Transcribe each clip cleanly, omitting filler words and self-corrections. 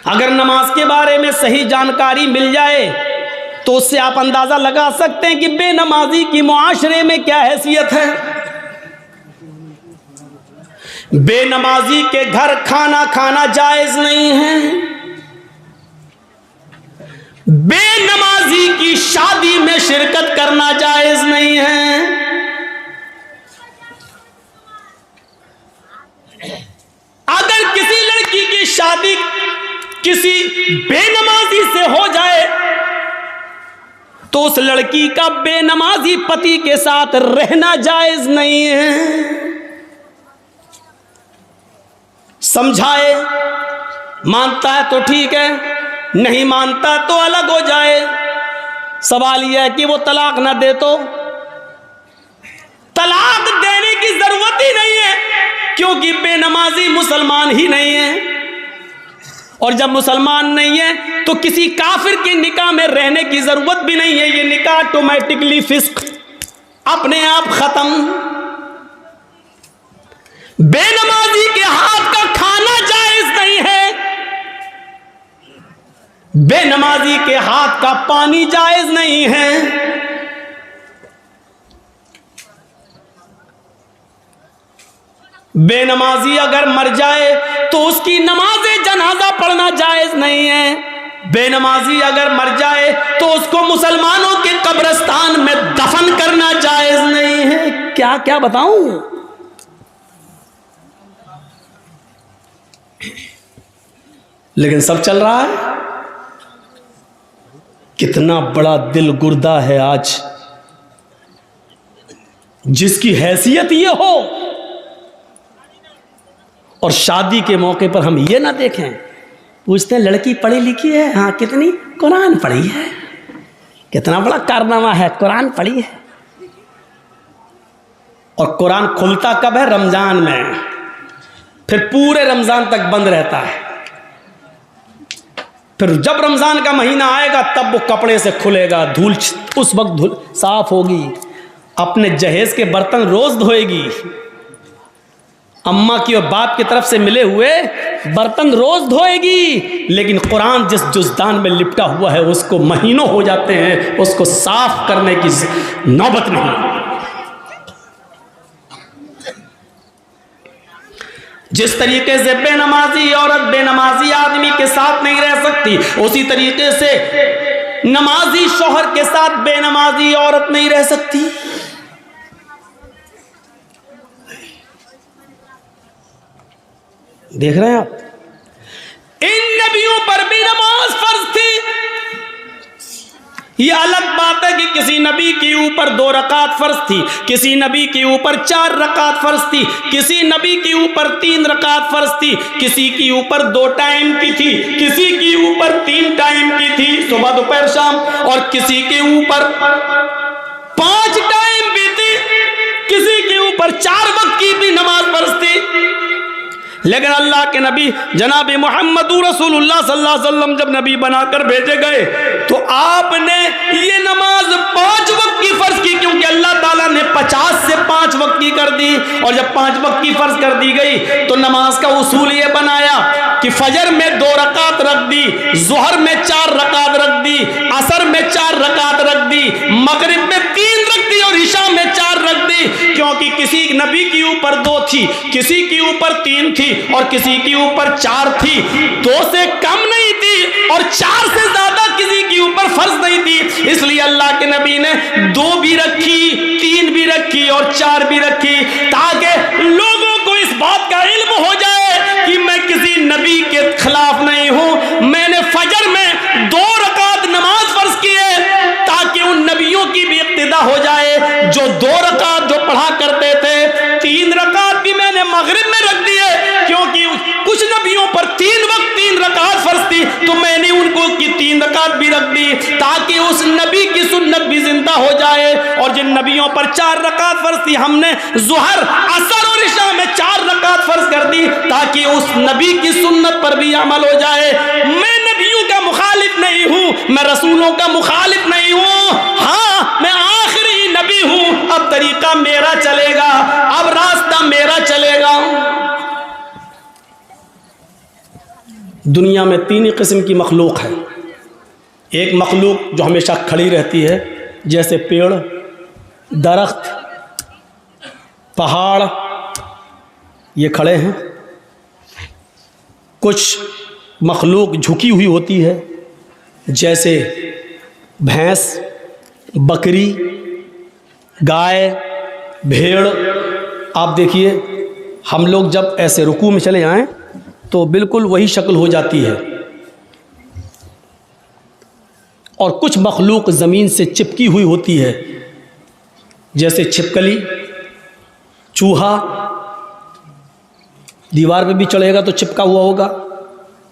अगर नमाज के बारे में सही जानकारी मिल जाए तो उससे आप अंदाजा लगा सकते हैं कि बेनमाजी की मुआशरे में क्या हैसियत है। बेनमाजी के घर खाना खाना जायज नहीं है। बेनमाजी की शादी में शिरकत करना जायज नहीं है। अगर किसी लड़की की शादी किसी बेनमाजी से हो जाए तो उस लड़की का बेनमाजी पति के साथ रहना जायज नहीं है। समझाए, मानता है तो ठीक है, नहीं मानता तो अलग हो जाए। सवाल यह है कि वो तलाक ना दे तो तलाक देने की जरूरत ही नहीं है, क्योंकि बेनमाजी मुसलमान ही नहीं है। और जब मुसलमान नहीं है तो किसी काफिर के निकाह में रहने की जरूरत भी नहीं है। ये निकाह ऑटोमेटिकली फिस्क, अपने आप खत्म। बेनमाजी के हाथ का खाना जायज नहीं है। बेनमाजी के हाथ का पानी जायज नहीं है। बेनमाजी अगर मर जाए तो उसकी नमाज़े जनाजा पढ़ना जायज नहीं है। बेनमाजी अगर मर जाए तो उसको मुसलमानों के कब्रिस्तान में दफन करना जायज नहीं है। क्या क्या बताऊं। लेकिन सब चल रहा है। कितना बड़ा दिल गुर्दा है आज, जिसकी हैसियत ये हो और शादी के मौके पर हम ये ना देखें। पूछते हैं लड़की पढ़ी लिखी है? हाँ, कितनी? कुरान पढ़ी है। कितना बड़ा कारनामा है, कुरान पढ़ी है। और कुरान खुलता कब है? रमजान में। फिर पूरे रमजान तक बंद रहता है। फिर जब रमजान का महीना आएगा तब वो कपड़े से खुलेगा, धूल उस वक्त धूल साफ होगी। अपने जहेज के बर्तन रोज धोएगी। अम्मा की और बाप की तरफ से मिले हुए बर्तन रोज धोएगी। लेकिन कुरान जिस जुज़दान में लिपटा हुआ है उसको महीनों हो जाते हैं, उसको साफ करने की नौबत नहीं। जिस तरीके से बेनमाजी औरत बेनमाजी आदमी के साथ नहीं रह सकती, उसी तरीके से नमाजी शौहर के साथ बेनमाजी औरत नहीं रह सकती। देख रहे हैं आप, इन नबियों पर भी नमाज फर्ज थी। ये अलग बात है कि किसी नबी के ऊपर 2 रकात फर्ज थी, किसी नबी के ऊपर 4 रकात फर्ज थी, किसी नबी के ऊपर 3 रकात फर्ज थी, किसी के ऊपर 2 टाइम की थी, किसी के ऊपर 3 टाइम की थी, सुबह दोपहर शाम, और किसी के ऊपर 5 टाइम भी थी, किसी के ऊपर 4 वक्त की भी नमाज फर्ज थी। लेकिन अल्लाह के नबी जनाब मोहम्मद रसूलुल्लाह सल्लल्लाहु अलैहि वसल्लम जब नबी बनाकर भेजे गए तो आपने ये नमाज 5 वक्त की फर्ज की, क्योंकि अल्लाह ताला ने 50 से 5 वक्त की कर दी। और जब 5 वक्त की फर्ज कर दी गई तो नमाज का उसूल ये बनाया कि फजर में 2 रकात रख दी, जोहर में 4 रकात रख दी, असर में 4 रकात रख दी, मगरिब में 3 रख दी और इशा में 4 रख दी। क्योंकि किसी नबी के ऊपर 2 थी, किसी के ऊपर 3 थी और किसी के ऊपर 4 थी। 2 से कम नहीं थी और 4 से ज्यादा किसी के ऊपर फर्ज नहीं थी। इसलिए अल्लाह के नबी ने 2 भी रखी, 3 भी रखी और 4 भी रखी, ताकि लोगों को इस बात का इल्म हो जाए कि मैं किसी नबी के खिलाफ नहीं हूं। मैंने फजर में 2 रकात नमाज फर्ज की है ताकि उन नबियों की भी इक्तिदा हो जाए जो 2 रकात जो पढ़ा करते थे। 3 रकात भी मैंने मगरिब में रख दी है, क्योंकि कुछ नबियों पर 3 वक्त 3 रकात फर्ज थी, तो मैंने उनको की 3 रकात भी रख दी ताकि उस नबी की सुन्नत भी जिंदा हो जाए। और जिन नबियों पर 4 रकात फर्ज थी हमने जोहर, असर और इशा में 4 रकात फर्ज कर दी ताकि उस नबी की सुन्नत पर भी अमल हो जाए। मैं नबियों का मुखालिफ नहीं हूं, मैं रसूलों का मुखालिफ नहीं हूं। हाँ, मैं आखिरी नबी हूं। अब तरीका मेरा चलेगा, अब रास्ता मेरा चलेगा। दुनिया में 3 ही किस्म की मखलूक है। एक मखलूक जो हमेशा खड़ी रहती है, जैसे पेड़, दरख्त, पहाड़, ये खड़े हैं। कुछ मखलूक झुकी हुई होती है, जैसे भैंस, बकरी, गाय, भेड़। आप देखिए, हम लोग जब ऐसे रुकू में चले जाएं तो बिल्कुल वही शक्ल हो जाती है। और कुछ मखलूक ज़मीन से चिपकी हुई होती है, जैसे छिपकली, चूहा। दीवार पे भी चढ़ेगा तो चिपका हुआ होगा,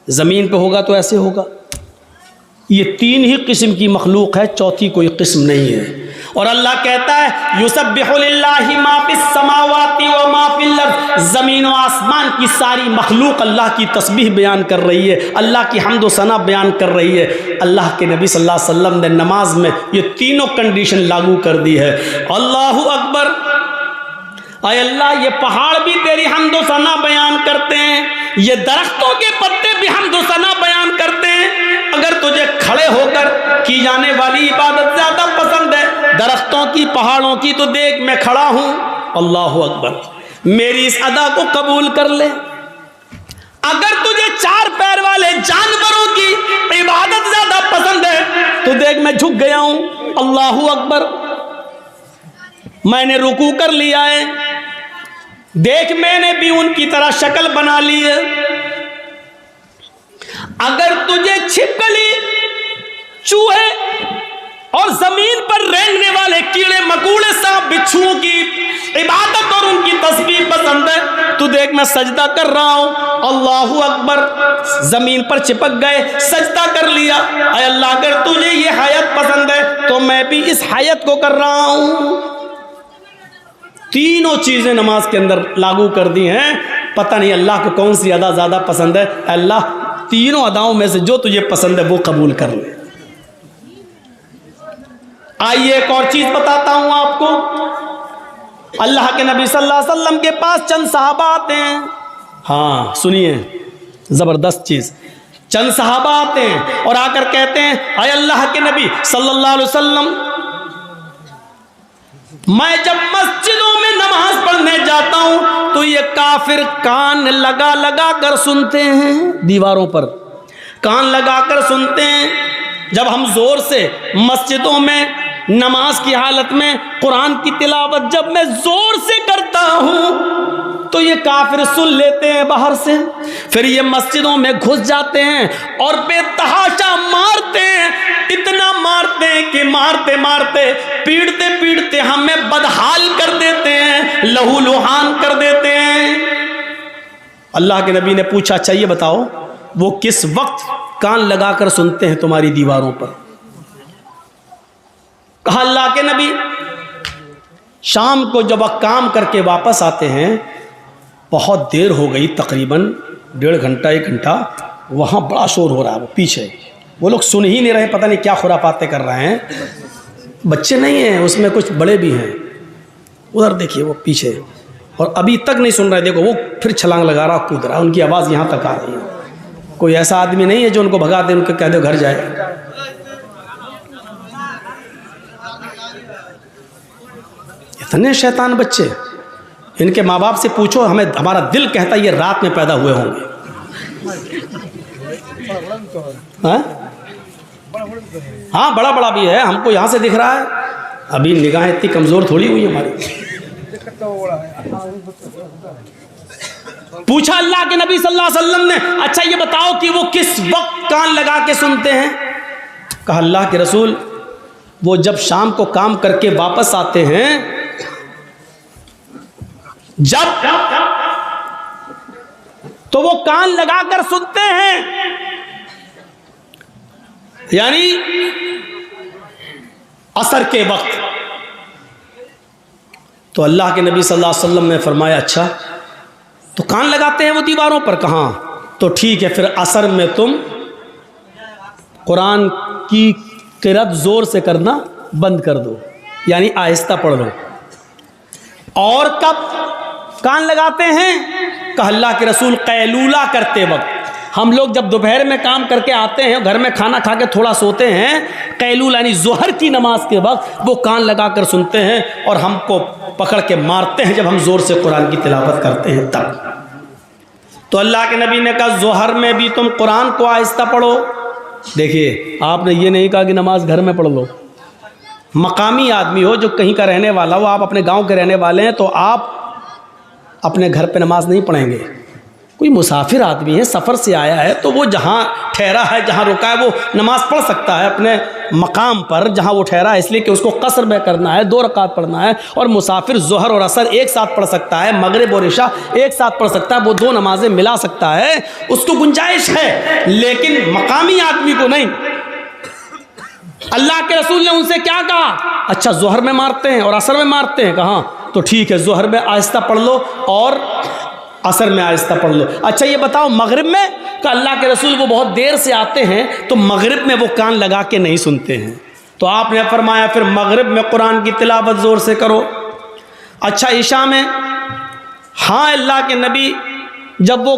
ज़मीन पे होगा तो ऐसे होगा। ये 3 ही किस्म की मखलूक है, चौथी कोई किस्म नहीं है। और अल्लाह कहता है युसब्बिहु लिल्लाहि मा फिस समावाति व मा फिल अर्द, ज़मीन और आसमान की सारी मखलूक अल्लाह की तस्बीह बयान कर रही है, अल्लाह की हम्द व सना बयान कर रही है। अल्लाह के नबी सल्लल्लाहु अलैहि वसल्लम ने नमाज में ये तीनों कंडीशन लागू कर दी है। अल्लाहु अकबर। आय अल्लाह, ये पहाड़ भी तेरी हम्द व सना बयान करते हैं, ये दरख्तों के पत्ते भी हम्द व सना बयान करते हैं। अगर तुझे खड़े होकर की जाने वाली इबादत ज़्यादा पसंद है दरख्तों की, पहाड़ों की, तो देख मैं खड़ा हूँ। अल्लाहु अकबर। मेरी इस अदा को कबूल कर ले। अगर तुझे 4 पैर वाले जानवरों की इबादत ज़्यादा पसंद है तो देख मैं झुक गया हूँ। अल्लाहु अकबर। मैंने रुकू कर लिया है, देख मैंने भी उनकी तरह शक्ल बना ली है। अगर तुझे छिपकली, चूहे और जमीन पर रेंगने वाले कीड़े मकोड़े, सांप, बिच्छुओं की इबादत और उनकी तस्बीह पसंद है तो देख मैं सजदा कर रहा हूं। अल्लाहु अकबर। जमीन पर चिपक गए, सजदा कर लिया। अय अल्लाह, अगर तुझे ये हयात पसंद है तो मैं भी इस हयात को कर रहा हूं। तीनों चीजें नमाज के अंदर लागू कर दी हैं। पता नहीं अल्लाह को कौन सी अदा ज्यादा पसंद है। अल्लाह, तीनों अदाओं में से जो तुझे पसंद है वो कबूल कर ले। आइए एक और चीज बताता हूं आपको। अल्लाह के नबी सल्लल्लाहु अलैहि वसल्लम के पास चंद सहाबा आते हैं। हाँ सुनिए, जबरदस्त चीज। चंद सहाबा आते हैं और आकर कहते हैं, अय अल्लाह के नबी सल्लल्लाहु अलैहि वसल्लम, मैं जब मस्जिदों में नमाज पढ़ने जाता हूं तो ये काफिर कान लगा लगा कर सुनते हैं, दीवारों पर कान लगा कर सुनते हैं। जब हम जोर से मस्जिदों में नमाज की हालत में कुरान की तिलावत जब मैं जोर से करता हूं तो ये काफिर सुन लेते हैं बाहर से, फिर ये मस्जिदों में घुस जाते हैं और बेतहाशा मारते हैं। इतना मारते हैं कि मारते मारते, पीटते पीटते हमें बदहाल कर देते हैं, लहूलुहान कर देते हैं। अल्लाह के नबी ने पूछा, अच्छा ये बताओ वो किस वक्त कान लगाकर सुनते हैं तुम्हारी दीवारों पर? कहा अल्लाह के नबी, शाम को जब वह काम करके वापस आते हैं, बहुत देर हो गई, तकरीबन 1.5 घंटा 1 घंटा, वहाँ बड़ा शोर हो रहा है। वो पीछे वो लोग सुन ही नहीं रहे, पता नहीं क्या खुरापाते कर रहे हैं। बच्चे नहीं हैं उसमें, कुछ बड़े भी हैं। उधर देखिए वो पीछे, और अभी तक नहीं सुन रहे। देखो वो फिर छलांग लगा रहा, कूद रहा, उनकी आवाज़ यहाँ तक आ रही है। कोई ऐसा आदमी नहीं है जो उनको भगा दे, उनको कह दो घर जाए। इतने शैतान बच्चे, इनके माँ बाप से पूछो, हमें हमारा दिल कहता है ये रात में पैदा हुए होंगे। हाँ बड़ा बड़ा भी है, हमको यहाँ से दिख रहा है। अभी निगाहें इतनी कमज़ोर थोड़ी हुई हमारी। पूछा अल्लाह के नबी सल्लल्लाहु अलैहि वसल्लम ने, अच्छा ये बताओ कि वो किस वक्त कान लगा के सुनते हैं? कहा अल्लाह के रसूल, वो जब शाम को काम करके वापस आते हैं, जब तो वो कान लगाकर सुनते हैं। यानी असर के वक्त। तो अल्लाह के नबी सल्लल्लाहु अलैहि वसल्लम ने फरमाया, अच्छा तो कान लगाते हैं वो दीवारों पर? कहाँ? तो ठीक है, फिर असर में तुम कुरान की क़िरात ज़ोर से करना बंद कर दो, यानी आहिस्ता पढ़ लो। और कब कान लगाते हैं? कहा अल्लाह के रसूल, कैलूला करते वक्त। हम लोग जब दोपहर में काम करके आते हैं, घर में खाना खा के थोड़ा सोते हैं, कैलूल यानी जोहर की नमाज के वक्त वो कान लगा कर सुनते हैं और हमको पकड़ के मारते हैं जब हम जोर से कुरान की तिलावत करते हैं तब। तो अल्लाह के नबी ने कहा जोहर में भी तुम कुरान को आहिस्ता पढ़ो। देखिए, आपने ये नहीं कहा कि नमाज घर में पढ़ लो। मकामी आदमी हो, जो कहीं का रहने वाला हो, आप अपने गांव के रहने वाले हैं, तो आप अपने घर पे नमाज नहीं पढ़ेंगे। कोई मुसाफिर आदमी है, सफ़र से आया है, तो वो जहाँ ठहरा है, जहाँ रुका है, वो नमाज पढ़ सकता है अपने मकाम पर जहाँ वो ठहरा है, इसलिए कि उसको कसर में करना है, 2 रकात पढ़ना है। और मुसाफिर जोहर और असर एक साथ पढ़ सकता है, मगरिब और इशा एक साथ पढ़ सकता है, वो 2 नमाजें मिला सकता है, उसको गुंजाइश है। लेकिन मकामी आदमी को नहीं। अल्लाह के रसूल ने उनसे क्या कहा? अच्छा, जोहर में मारते हैं और असर में मारते हैं, कहा तो ठीक है, जोहर में आहिस्ता पढ़ लो और असर में आहिस्ता पढ़ लो। अच्छा ये बताओ मगरिब में? तो अल्लाह के रसूल वो बहुत देर से आते हैं, तो मगरिब में वो कान लगा के नहीं सुनते हैं। तो आपने फरमाया फिर मगरिब में कुरान की तिलावत ज़ोर से करो। अच्छा इशा में? हाँ, अल्लाह के नबी जब वो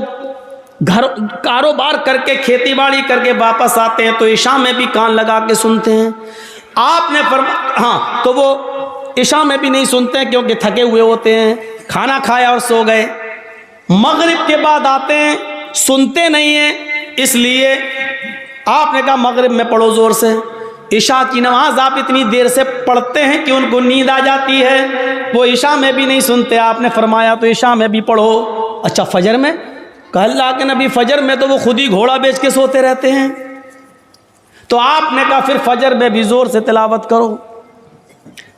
घर कारोबार करके खेती बाड़ी करके वापस आते हैं तो इशा में भी कान लगा के सुनते हैं। आपने हाँ, तो वो इशा में भी नहीं सुनते हैं क्योंकि थके हुए होते हैं, खाना खाया और सो गए। मगरिब के बाद आते हैं, सुनते नहीं हैं, इसलिए आपने कहा मगरिब में पढ़ो ज़ोर से। इशा की नमाज आप इतनी देर से पढ़ते हैं कि उनको नींद आ जाती है, वो इशा में भी नहीं सुनते। आपने फरमाया तो इशा में भी पढ़ो। अच्छा फजर में? कहा अल्लाह के नबी फजर में तो वो खुद ही घोड़ा बेच के सोते रहते हैं। तो आपने कहा फिर फजर में भी ज़ोर से तिलावत करो।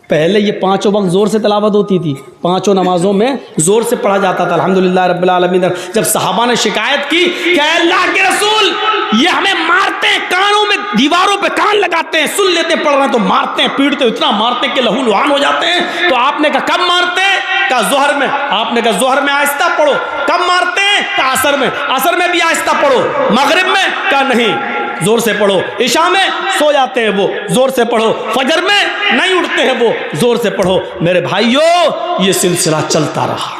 पहले ये 5 वक्त ज़ोर से तिलावत होती थी, 5 नमाजों में ज़ोर से पढ़ा जाता था अल्हम्दुलिल्लाह रब्बिल आलमीन। जब सहाबा ने शिकायत की कि अल्लाह के रसूल ये हमें मारते हैं, कानों में दीवारों पे कान लगाते हैं, सुन लेते पढ़ रहे हैं तो मारते हैं, पीटते इतना मारते हैं कि लहू लुहान हो जाते हैं। तो आपने कहा कब मारते हैं? कहा जोहर में। आपने कहा जोहर में आहिस्ता पढ़ो। कब मारते हैं? कहा असर में। असर में भी आहिस्ता पढ़ो। मगरिब में? कहा नहीं, जोर से पढ़ो। इशा में सो जाते हैं वो, जोर से पढ़ो। फजर में नहीं उठते हैं वो, जोर से पढ़ो। मेरे भाइयों, ये सिलसिला चलता रहा,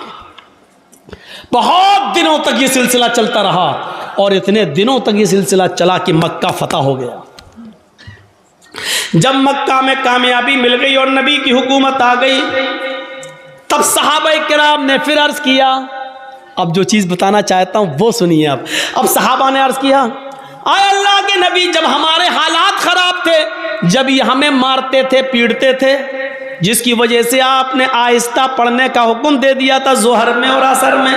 बहुत दिनों तक ये सिलसिला चलता रहा, और इतने दिनों तक ये सिलसिला चला कि मक्का फतह हो गया। जब मक्का में कामयाबी मिल गई और नबी की हुकूमत आ गई, तब सहाबा किराम ने फिर अर्ज किया। अब जो चीज बताना चाहता हूं वो सुनिए। अब सहाबा ने अर्ज किया, आए अल्लाह के नबी, जब हमारे हालात खराब थे, जब ये हमें मारते थे, पीटते थे, जिसकी वजह से आपने आहिस्ता पढ़ने का हुक्म दे दिया था जोहर में और असर में,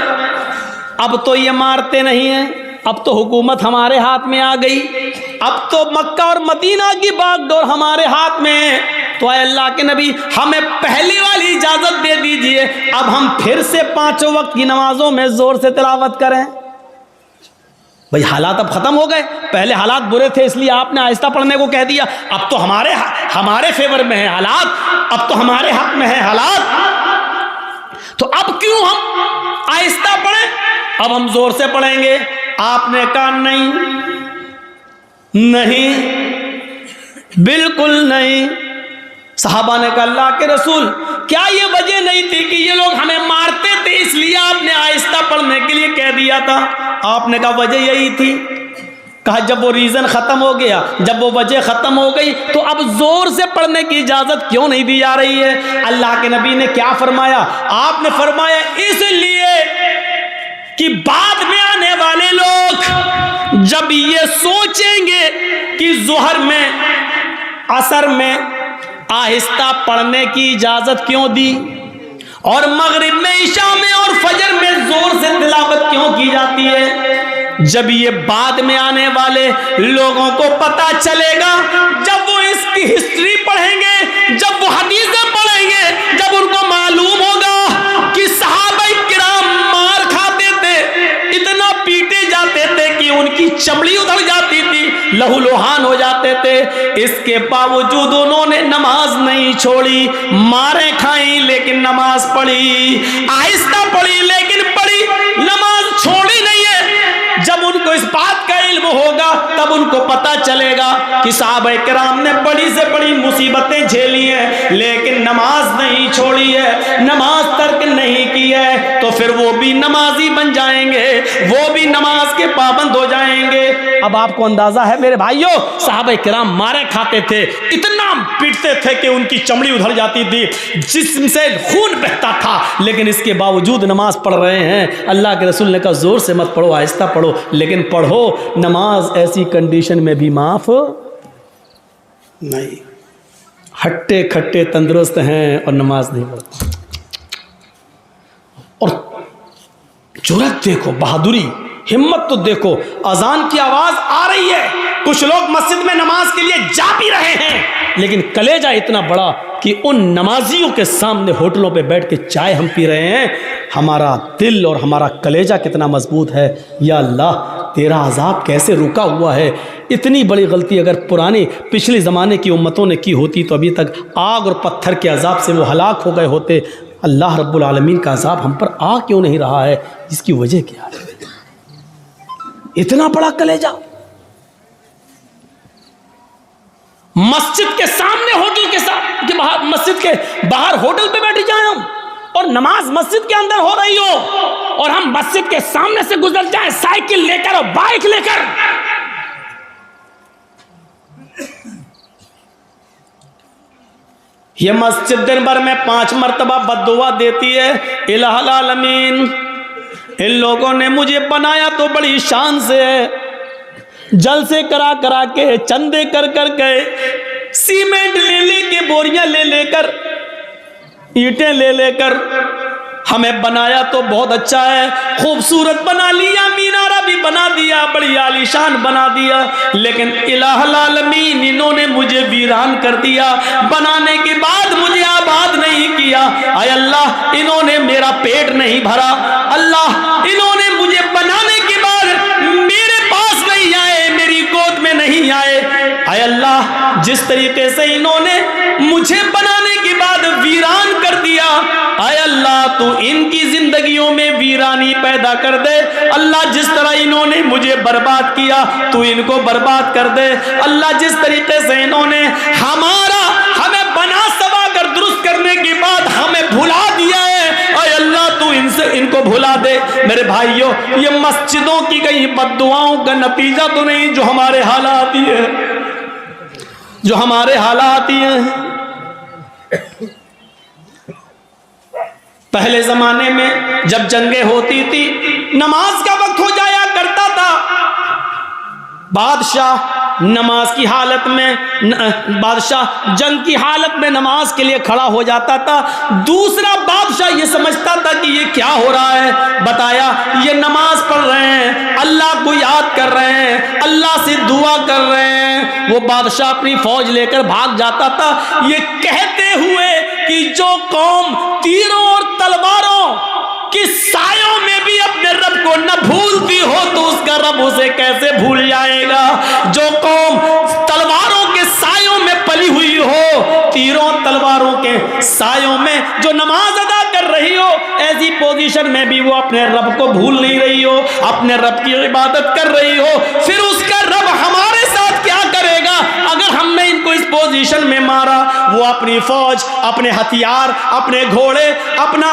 अब तो ये मारते नहीं हैं, अब तो हुकूमत हमारे हाथ में आ गई, अब तो मक्का और मदीना की बागडोर हमारे हाथ में है, तो आए अल्लाह के नबी हमें पहली वाली इजाजत दे दीजिए, अब हम फिर से 5 वक्त की नमाजों में जोर से तिलावत करें। भाई हालात अब खत्म हो गए, पहले हालात बुरे थे इसलिए आपने आहिस्ता पढ़ने को कह दिया, अब तो हमारे फेवर में है हालात, अब तो हमारे हक में है हालात, तो अब क्यों हम आहिस्ता पढ़ें, अब हम जोर से पढ़ेंगे। आपने कहा नहीं, नहीं, बिल्कुल नहीं। सहाबा ने कहा अल्लाह के रसूल, क्या ये वजह नहीं थी कि ये लोग हमें मारते थे इसलिए आपने आहिस्ता पढ़ने के लिए कह दिया था? आपने कहा वजह यही थी। कहा जब वो रीज़न ख़त्म हो गया, जब वो वजह ख़त्म हो गई, तो अब ज़ोर से पढ़ने की इजाज़त क्यों नहीं दी जा रही है? अल्लाह के नबी ने क्या फरमाया? आपने फरमाया इसलिए कि बाद में आने वाले लोग जब ये सोचेंगे कि ज़ोहर में, असर में आहिस्ता पढ़ने की इजाज़त क्यों दी, और मगरिब में, इशा में और फजर में जोर से तिलावत क्यों की जाती है, जब ये बाद में आने वाले लोगों को पता चलेगा, जब वो इसकी हिस्ट्री पढ़ेंगे, जब वो हदीसें पढ़ेंगे, जब उनको मालूम होगा कि सहाबाए किराम मार खाते थे, इतना पीटे जाते थे कि उनकी चमड़ी उधड़ जाती थी, लहूलुहान हो जाते थे, इसके बावजूद उन्होंने नमाज नहीं छोड़ी, मारे खाई लेकिन नमाज पढ़ी, आहिस्ता पढ़ी लेकिन पढ़ी, नमाज छोड़ी नहीं है। जब उनको इस बात का इल्म होगा तब उनको पता चलेगा कि सहाबा किराम ने बड़ी से बड़ी मुसीबतें झेली हैं लेकिन नमाज नहीं छोड़ी है, नमाज तर्क नहीं की है, तो फिर वो भी नमाजी बन जाएंगे, वो भी नमाज के पाबंद हो जाएंगे। अब आपको अंदाजा है मेरे भाइयों, सहाबा किराम मारे खाते थे, इतना पीटते थे कि उनकी चमड़ी उधड़ जाती थी, जिस्म से खून बहता था, लेकिन इसके बावजूद नमाज पढ़ रहे हैं। अल्लाह के रसूल ने कहा जोर से मत पढ़ो, आहिस्ता पढ़ो, लेकिन पढ़ो। नमाज ऐसी कंडीशन में भी माफ नहीं। हट्टे खट्टे तंदुरुस्त हैं और नमाज नहीं पढ़ते। और जुर्रत देखो, बहादुरी, हिम्मत तो देखो। अजान की आवाज आ रही है, कुछ लोग मस्जिद में नमाज के लिए जा भी रहे हैं, लेकिन कलेजा इतना बड़ा कि उन नमाजियों के सामने होटलों पे बैठ के चाय हम पी रहे हैं। हमारा दिल और हमारा कलेजा कितना मजबूत है। या अल्लाह, तेरा अजाब कैसे रुका हुआ है। इतनी बड़ी गलती अगर पुरानी पिछले ज़माने की उम्मतों ने की होती तो अभी तक आग और पत्थर के अजाब से वो हलाक हो गए होते। अल्लाह रब्बुल आलमीन का अजाब हम पर आ क्यों नहीं रहा है? इसकी वजह क्या है? इतना बड़ा कलेजा। मस्जिद के सामने होटल के बाहर, मस्जिद के बाहर होटल पे बैठ जाए हम, और नमाज मस्जिद के अंदर हो रही हो, और हम मस्जिद के सामने से गुजर जाए साइकिल लेकर और बाइक लेकर। ये मस्जिद दिन भर में 5 मरतबा बद्दुआ देती है, इलाहुल आलमीन इन लोगों ने मुझे बनाया तो बड़ी शान से है, जलसे करा करा के, चंदे कर कर के, सीमेंट ले लेके, बोरियां ले लेकर, ईंटें ले लेकर हमें बनाया तो बहुत अच्छा है, खूबसूरत बना लिया, मीनारा भी बना दिया, बड़ी आलीशान बना दिया, लेकिन इलाहुल आलमीन इन्होंने मुझे वीरान कर दिया। बनाने के बाद मुझे आबाद नहीं किया। आय अल्लाह, इन्होंने मेरा पेट नहीं भरा। अल्लाह, इन्होंने मुझे बनाने के बाद मेरे पास नहीं आए, मेरी गोद में नहीं आए। आय अल्लाह, जिस तरीके से इन्होंने मुझे बनाने के बाद वीरान कर दिया, आय अल्लाह तू इनकी जिंदगियों में वीरानी पैदा कर दे। अल्लाह, जिस तरह इन्होंने मुझे बर्बाद किया तू इनको बर्बाद कर दे। अल्लाह, जिस तरीके से इन्होंने हमें बना सवा कर दुरुस्त करने के बाद हमें भुला दिया है, आय अल्लाह तू इनको भुला दे। मेरे भाइयों, ये मस्जिदों की कहीं बद्दुआओं का नतीजा तो नहीं जो हमारे हालात ही है, जो हमारे हालात ही हैं। पहले जमाने में जब जंगें होती थी, नमाज का वक्त हो जाया करता था, बादशाह नमाज की हालत में, बादशाह जंग की हालत में नमाज के लिए खड़ा हो जाता था। दूसरा बादशाह ये समझता था कि ये क्या हो रहा है, बताया ये नमाज पढ़ रहे हैं, अल्लाह को याद कर रहे हैं, अल्लाह से दुआ कर रहे हैं। वो बादशाह अपनी फौज लेकर भाग जाता था, ये कहते हुए कि जो कौम तीरों और तलवारों कि सायों में भी अपने रब को न भूलती हो तो उसका रब उसे कैसे भूल जाएगा। जो कौम तलवारों के सायों में पली हुई हो, तीरों तलवारों के सायों में जो नमाज अदा कर रही हो, ऐसी पोजीशन में भी वो अपने रब को भूल नहीं रही हो, अपने रब की इबादत कर रही हो, फिर उसका रब हमारे साथ क्या करेगा अगर हमने इनको इस पोजीशन में मारा। वो अपनी फौज, अपने हथियार, अपने घोड़े, अपना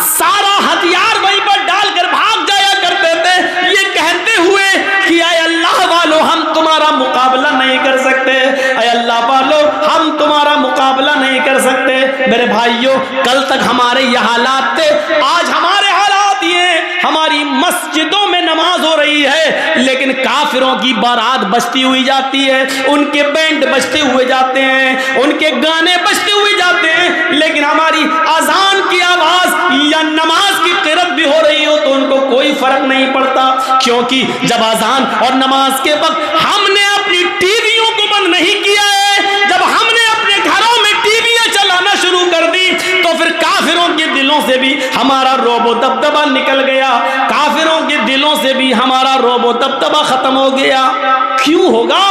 सारा हथियार वहीं पर डालकर भाग जाया करते थे, ये कहते हुए कि आय अल्लाह वालों, हम तुम्हारा मुकाबला नहीं कर सकते, आय अल्लाह वालों, हम तुम्हारा मुकाबला नहीं कर सकते। मेरे भाइयों, कल तक हमारे ये हालात थे, आज हमारे हालात ये, हमारी मस्जिदों में नमाज हो रही है लेकिन काफिरों की बारात बजती हुई जाती है, उनके बैंड बजते हुए जाते हैं, उनके गाने बजते हुए जाते हैं, लेकिन हमारी अजान की आवाज या नमाज की क़िरात भी हो रही हो तो उनको कोई फर्क नहीं पड़ता, क्योंकि जब अजान और नमाज के वक्त हमने अपनी टीवियों को बंद नहीं किया है, जब हमने अपने घरों में टीवियां चलाना शुरू कर दी तो फिर काफिरों के दिलों से भी हमारा रोबो दबदबा निकल गया, काफिरों के दिलों से भी हमारा रोबो दबदबा खत्म हो गया। क्यों होगा?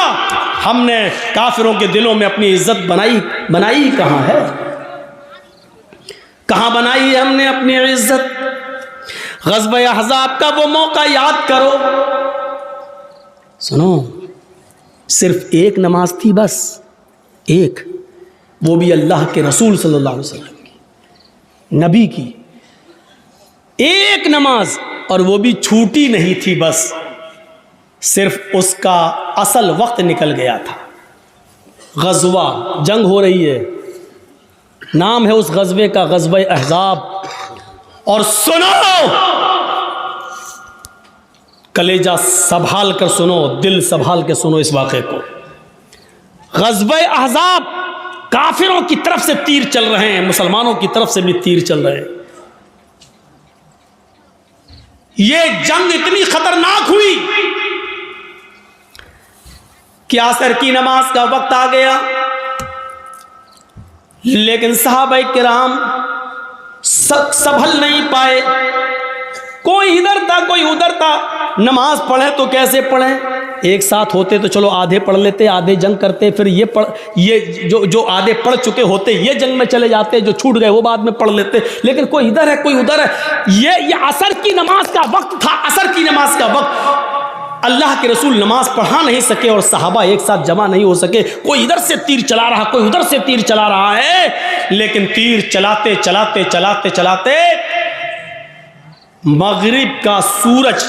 हमने काफिरों के दिलों में अपनी इज्जत बनाई कहां है? कहां बनाई है हमने अपनी इज्जत? ग़ज़वा अहज़ाब का वो मौका याद करो। सुनो, सिर्फ एक नमाज थी, बस एक, वो भी अल्लाह के रसूल सल्लल्लाहु अलैहि वसल्लम की, नबी की एक नमाज, और वो भी छूटी नहीं थी, बस सिर्फ उसका असल वक्त निकल गया था। गज़वा, जंग हो रही है, नाम है उस गज़वे का गज़वा अहज़ाब। और सुनो, कलेजा संभाल कर सुनो, दिल संभाल के सुनो इस वाक़े को। गज़वा अहज़ाब, काफिरों की तरफ से तीर चल रहे हैं, मुसलमानों की तरफ से भी तीर चल रहे हैं। ये जंग इतनी खतरनाक हुई कि असर की नमाज का वक्त आ गया, लेकिन सहाबाए किराम संभल नहीं पाए। कोई इधर था, कोई उधर था। नमाज पढ़े तो कैसे पढ़े? एक साथ होते तो चलो आधे पढ़ लेते, आधे जंग करते, फिर ये जो आधे पढ़ चुके होते ये जंग में चले जाते, जो छूट गए वो बाद में पढ़ लेते। लेकिन कोई इधर है, कोई उधर है। ये असर की नमाज का वक्त था, असर की नमाज का वक्त। अल्लाह के रसूल नमाज पढ़ा नहीं सके और सहाबा एक साथ जमा नहीं हो सके। कोई इधर से तीर चला रहा, कोई उधर से तीर चला रहा है, लेकिन तीर चलाते चलाते चलाते चलाते मगरिब का सूरज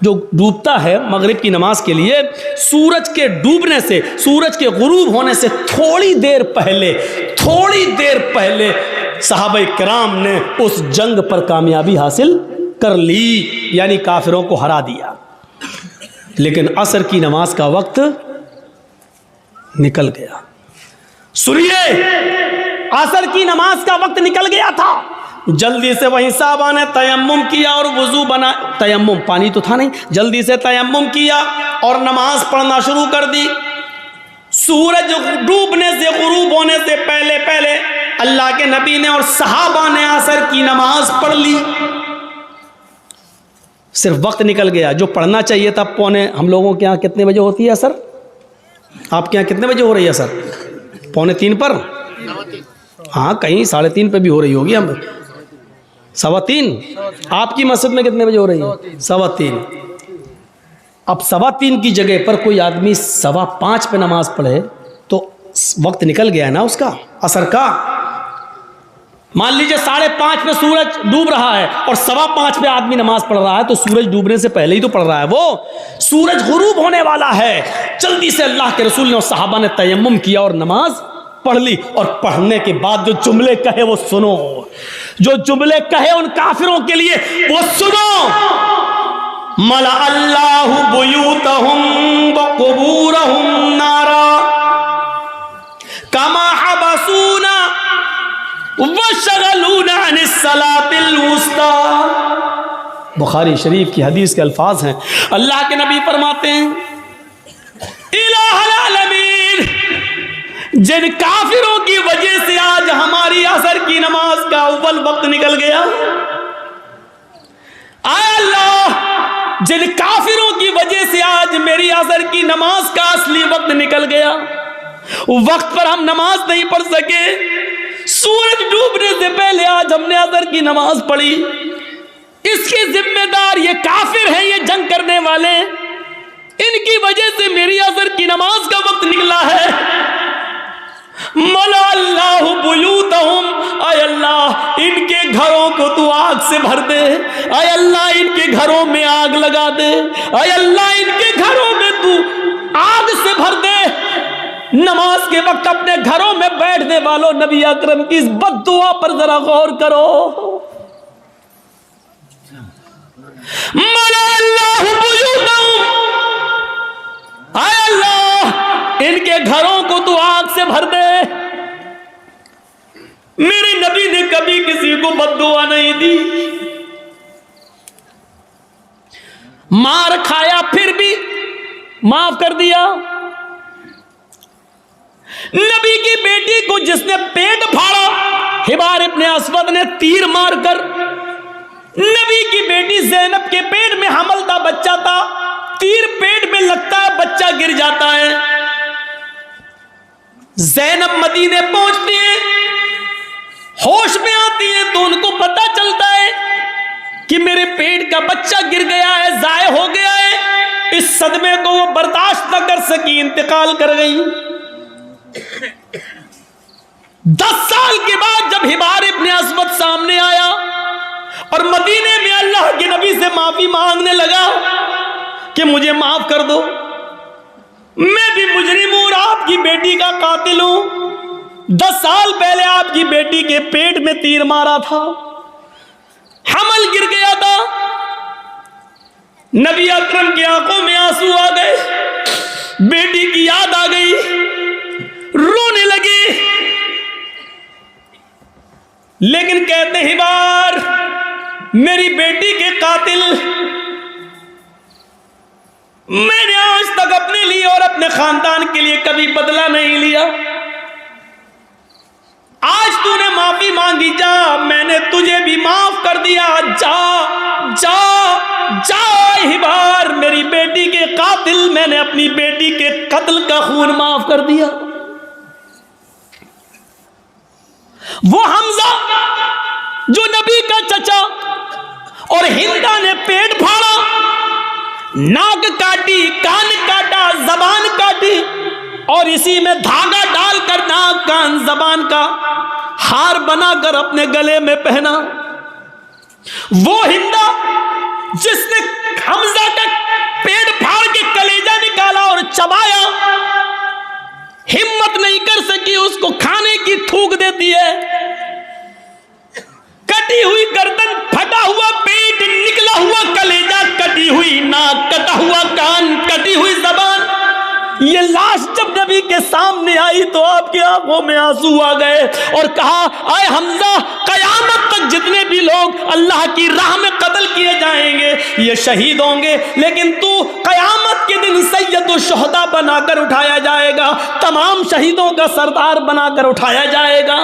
जो डूबता है, मगरिब की नमाज के लिए सूरज के डूबने से, सूरज के गुरूब होने से थोड़ी देर पहले सहाबा किराम ने उस जंग पर कामयाबी हासिल कर ली, यानी काफिरों को हरा दिया। लेकिन असर की नमाज का वक्त निकल गया। सुनिए, असर की नमाज का वक्त निकल गया था। जल्दी से वहीं साहबा ने तयम्मुम किया और वुजू बना, तयम्मुम पानी तो था नहीं, जल्दी से तयम्मुम किया और नमाज पढ़ना शुरू कर दी। सूरज डूबने से, गुरूब होने से पहले पहले अल्लाह के नबी ने और सहाबा ने असर की नमाज पढ़ ली। सिर्फ वक्त निकल गया। जो पढ़ना चाहिए था पौने, हम लोगों के यहाँ कितने बजे होती है असर? आपके यहाँ कितने बजे हो रही है असर? 2:45 पर? हाँ, कहीं 3:30 पे भी हो रही होगी। हम 3:15। आपकी मस्जिद में कितने बजे हो रही है? 3:15। अब 3:15 की जगह पर कोई आदमी 5:15 पे नमाज पढ़े तो वक्त निकल गया ना उसका, असर का। मान लीजिए 5:30 पे सूरज डूब रहा है और 5:15 पे आदमी नमाज पढ़ रहा है, तो सूरज डूबने से पहले ही तो पढ़ रहा है वो। सूरज गुरूब होने वाला है। जल्दी से अल्लाह के रसूल ने और सहाबा ने तयम्मुम किया और नमाज पढ़ ली। और पढ़ने के बाद जो जुमले कहे वो सुनो, जो जुमले कहे उन काफिरों के लिए वो सुनो। मला अल्लाहु बुयूतहुम व कुबूरहुम नारा कमा हबसूना वशगलूना अनिस सलातिल वुस्ता। बुखारी शरीफ की हदीस के अल्फाज हैं। अल्लाह के नबी फरमाते हैं, इलाहुल आलमीन, जिन काफिरों की वजह से आज हमारी असर की नमाज का अव्वल वक्त निकल गया, आय अल्लाह, जिन काफिरों की वजह से आज मेरी असर की नमाज का असली वक्त निकल गया, वक्त पर हम नमाज नहीं पढ़ सके, सूरज डूबने से पहले आज हमने असर की नमाज पढ़ी, इसके जिम्मेदार ये काफिर हैं, ये जंग करने वाले, इनकी वजह से मेरी असर की नमाज का वक्त निकला है। मला अल्लाहु बुयूतहुम, आय अल्लाह इनके घरों को तू आग से भर दे, आय अल्लाह इनके घरों में आग लगा दे, आय अल्लाह इनके घरों में तू आग से भर दे। नमाज के वक्त अपने घरों में बैठने वालों, नबी अकरम की इस बद्दुआ पर जरा गौर करो। मला अल्लाहु बुयूतहुम, आय अल्लाह इनके घरों को तू आग से भर दे। मेरे नबी ने कभी किसी को बद्दुआ नहीं दी। मार खाया फिर भी माफ कर दिया। नबी की बेटी को जिसने पेट फाड़ा, हिबार इब्ने अस्वद ने तीर मारकर, नबी की बेटी ज़ैनब के पेट में हमल था, बच्चा था, तीर पेट में लगता है, बच्चा गिर जाता है। ज़ैनब मदीने पहुंचती है, होश में आती है तो उनको पता चलता है कि मेरे पेट का बच्चा गिर गया है, जाया हो गया है। इस सदमे को वो बर्दाश्त न कर बरस की इंतकाल कर गई। 10 साल के बाद जब हिबार इब्ने अस्वद सामने आया और मदीने में अल्लाह के नबी से माफी मांगने लगा कि मुझे माफ कर दो, मैं भी मुजरिम हूं और आपकी बेटी का कातिल हूं। 10 साल पहले आपकी बेटी के पेट में तीर मारा था, हमल गिर गया था। नबी अकरम की आंखों में आंसू आ गए, बेटी की याद आ गई, रोने लगे। लेकिन कहते हिबार, मेरी बेटी के कातिल, मैंने आज तक अपने लिए और अपने खानदान के लिए कभी बदला नहीं लिया। आज तूने माफी मांगी, जा, मैंने तुझे भी माफ कर दिया। जा जा जा हिबार, मेरी बेटी के कातिल, मैंने अपनी बेटी के कत्ल का खून माफ कर दिया। वो हमजा जो नबी का चचा, और हिंदा ने पेट फाड़ा, नाक काटी, कान काटा, जबान काटी, और इसी में धागा डालकर नाक, कान, जबान का हार बनाकर अपने गले में पहना। वो हिंदा जिसने हमजा का पेट फाड़ के कलेजा निकाला और चबाया, हिम्मत नहीं कर सकी उसको खाने की, थूक देती है। कटी हुई गर्दन, फटा हुआ पेट, निकला हुआ कलेजा, कटी हुई नाक, कटा हुआ कान, कटी हुई जबान। ये लाश जब नबी के सामने आई तो आपकी आंखों में आंसू आ गए और कहा, आए हमजा, कयामत तक जितने भी लोग अल्लाह की राह में कत्ल किए जाएंगे ये शहीद होंगे, लेकिन तू कयामत के दिन सैयदुल शुहदा बनाकर उठाया जाएगा, तमाम शहीदों का सरदार बनाकर उठाया जाएगा।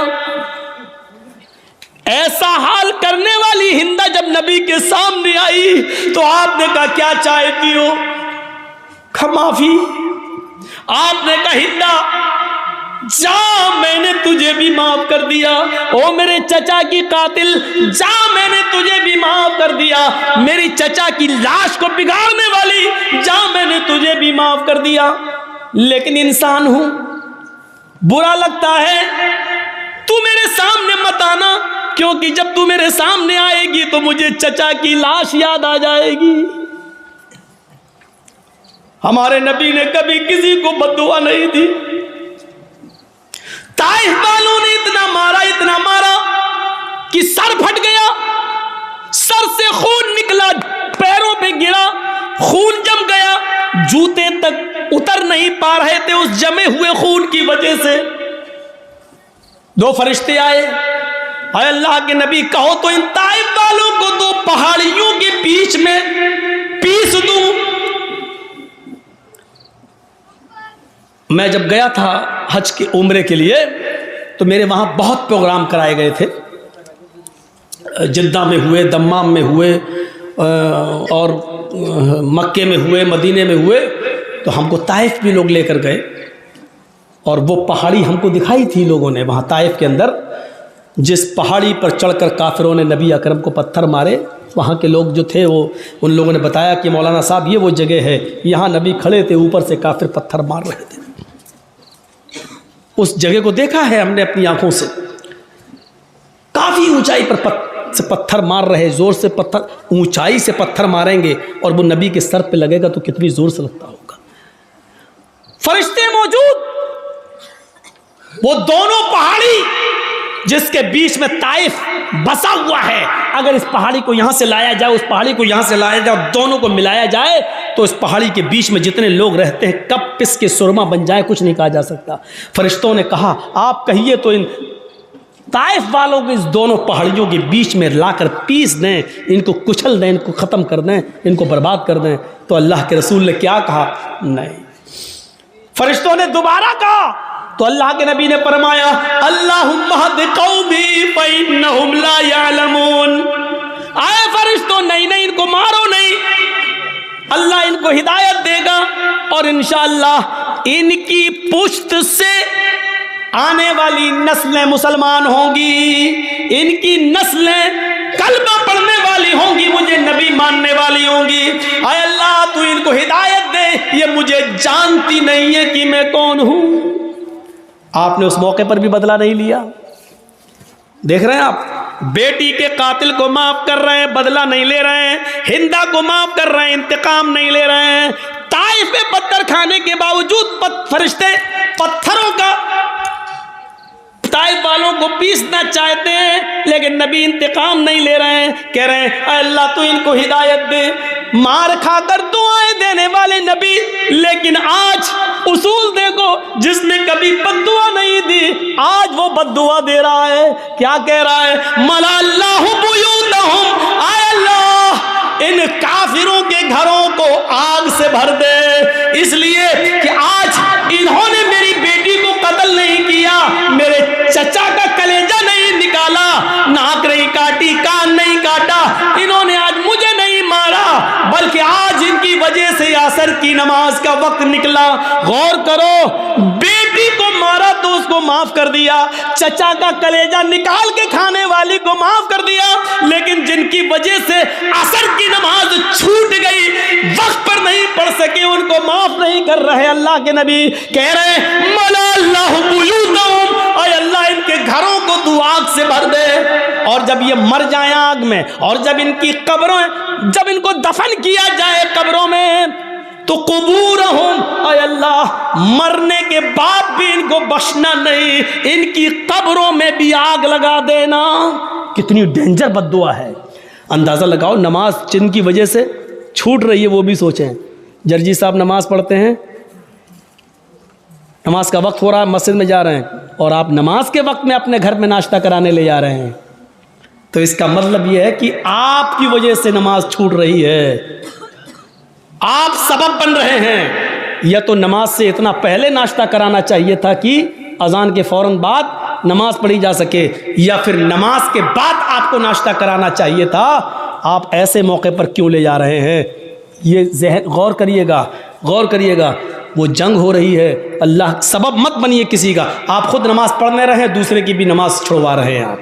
ऐसा हाल करने वाली हिंदा जब नबी के सामने आई तो आपने कहा, क्या चाहती हो? माफी। आपने कहा, हिंदा जा, मैंने तुझे भी माफ कर दिया। ओ मेरे चचा की कातिल, जा, मैंने तुझे भी माफ कर दिया। मेरी चचा की लाश को बिगाड़ने वाली, जा, मैंने तुझे भी माफ कर दिया। लेकिन इंसान हूं, बुरा लगता है, तू मेरे सामने मत आना, क्योंकि जब तू मेरे सामने आएगी तो मुझे चचा की लाश याद आ जाएगी। हमारे नबी ने कभी किसी को बद्दुआ नहीं दी। ताइफ वालों ने इतना मारा कि सर फट गया, सर से खून निकला, पैरों पे गिरा, खून जम गया, जूते तक उतर नहीं पा रहे थे उस जमे हुए खून की वजह से। 2 फरिश्ते आए, अरे अल्लाह के नबी, कहो तो इन ताइफ वालों को 2 पहाड़ियों के बीच में पीस दूं। मैं जब गया था हज के उम्रे के लिए तो मेरे वहाँ बहुत प्रोग्राम कराए गए थे। जिद्दा में हुए, दम्माम में हुए, और मक्के में हुए, मदीने में हुए। तो हमको ताइफ भी लोग लेकर गए और वो पहाड़ी हमको दिखाई थी लोगों ने वहाँ ताइफ के अंदर, जिस पहाड़ी पर चढ़कर काफिरों ने नबी अकरम को पत्थर मारे। वहाँ के लोग जो थे वो, उन लोगों ने बताया कि मौलाना साहब ये वो जगह है, यहाँ नबी खड़े थे, ऊपर से काफिर पत्थर मार रहे थे। उस जगह को देखा है हमने अपनी आंखों से। काफ़ी ऊंचाई पर पत्थर मार रहे, ज़ोर से पत्थर, ऊंचाई से पत्थर मारेंगे और वो नबी के सर पे लगेगा तो कितनी ज़ोर से लगता होगा। फरिश्ते मौजूद, वो दोनों पहाड़ी जिसके बीच में ताइफ बसा हुआ है, अगर इस पहाड़ी को यहाँ से लाया जाए, उस पहाड़ी को यहाँ से लाया जाए, दोनों को मिलाया जाए तो इस पहाड़ी के बीच में जितने लोग रहते हैं कब पिस के सुरमा बन जाए, कुछ नहीं कहा जा सकता। फरिश्तों ने कहा, आप कहिए तो इन ताइफ वालों को इस दोनों पहाड़ियों के बीच में लाकर पीस दें, इनको कुचल दें, इनको ख़त्म कर दें, इनको बर्बाद कर दें। तो अल्लाह के रसूल ने क्या कहा? नहीं। फरिश्तों ने दोबारा कहा तो अल्लाह के नबी ने फरमाया, अल्लाहुम्मा हद कौमी फइन्नहुम ला यअलमून। आए फरिश्तों, नहीं नहीं, इनको मारो नहीं, अल्लाह इनको हिदायत देगा और इंशाअल्लाह इनकी पुश्त से आने वाली नस्लें मुसलमान होंगी, इनकी नस्लें कलमा पढ़ने वाली वाली होंगी, मुझे नबी मानने वाली होंगी। आय अल्लाह तू इनको हिदायत दे, ये मुझे जानती नहीं है कि मैं कौन हूं। आपने उस मौके पर भी बदला नहीं लिया। देख रहे हैं आप, बेटी के कातिल को माफ कर रहे हैं, बदला नहीं ले रहे हैं। हिंदा को माफ कर रहे हैं, इंतकाम नहीं ले रहे हैं। ताइफ में पत्थर खाने के बावजूद फरिश्ते पत्थरों का ताइफ वालों को पीसना चाहते हैं, लेकिन नबी इंतकाम नहीं ले रहे हैं। कह रहे हैं अल्लाह तू इनको हिदायत दे। मार खाकर दुआएं देने वाले नबी, लेकिन आज उसूल देखो, जिसने कभी बद्दुआ नहीं दी आज वो बद्दुआ दे रहा है। क्या कह रहा है? मला अल्लाहु बुयूतहुम, आय अल्लाह इन काफिरों के घरों को आग से भर दे, इसलिए कि आज इन्होंने मेरी बेटी को कत्ल नहीं किया, मेरे चचा का कलेजा नहीं निकाला, नाक नहीं काटी, कान नहीं काटा, इन्होंने आज मुझे नहीं मारा, बल्कि आज इनकी वजह से असर की नमाज का वक्त निकला। गौर करो, बेटी को मारा तो उसको माफ कर दिया, चचा का कलेजा निकाल के खाने वाली को माफ कर दिया, लेकिन जिनकी वजह से असर की नमाज छूट गई, वक्त पर नहीं पढ़ सके, उनको माफ नहीं कर रहे। अल्लाह के नबी कह रहे मला अल्लाहु बुयूतहुम, और अल्लाह इनके घरों को तू आग से भर दे। और जब ये मर जाए आग में, और जब इनकी कब्रों, जब इनको दफन किया जाए कब्रों में, तो कुबूरहुम, अय अल्लाह मरने के बाद भी इनको बख्शना नहीं, इनकी कब्रों में भी आग लगा देना। कितनी डेंजर बद्दुआ है। अंदाजा लगाओ, नमाज जिनकी वजह से छूट रही है वो भी सोचें। जर्जी साहब नमाज पढ़ते हैं, नमाज का वक्त हो रहा है, मस्जिद में जा रहे हैं, और आप नमाज के वक्त में अपने घर में नाश्ता कराने ले जा रहे हैं, तो इसका मतलब यह है कि आपकी वजह से नमाज छूट रही है, आप सबब बन रहे हैं। या तो नमाज से इतना पहले नाश्ता कराना चाहिए था कि अजान के फौरन बाद नमाज पढ़ी जा सके, या फिर नमाज के बाद आपको नाश्ता कराना चाहिए था। आप ऐसे मौके पर क्यों ले जा रहे हैं? ये ज़हन गौर करिएगा, गौर करिएगा। वो जंग हो रही है, अल्लाह सबब मत बनिए किसी का। आप खुद नमाज पढ़ने रहे, दूसरे की भी नमाज छुड़वा रहे हैं आप,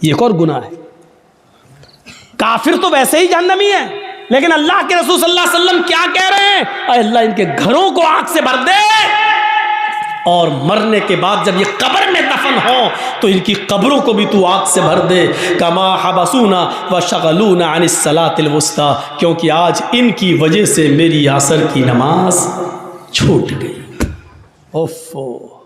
ये एक और गुनाह है। काफिर तो वैसे ही जहन्नमी है, लेकिन अल्लाह के रसूल सल्लल्लाहु अलैहि वसल्लम क्या कह रहे हैं? अल्लाह इनके घरों को आग से भर दे, और मरने के बाद जब ये कब्र में दफन हो तो इनकी कब्रों को भी तू आग से भर दे। कमा हबसूना व शगलूना अनिस सलातिल वुस्ता, क्योंकि आज इनकी वजह से मेरी असर की नमाज छूट गई। ओफो।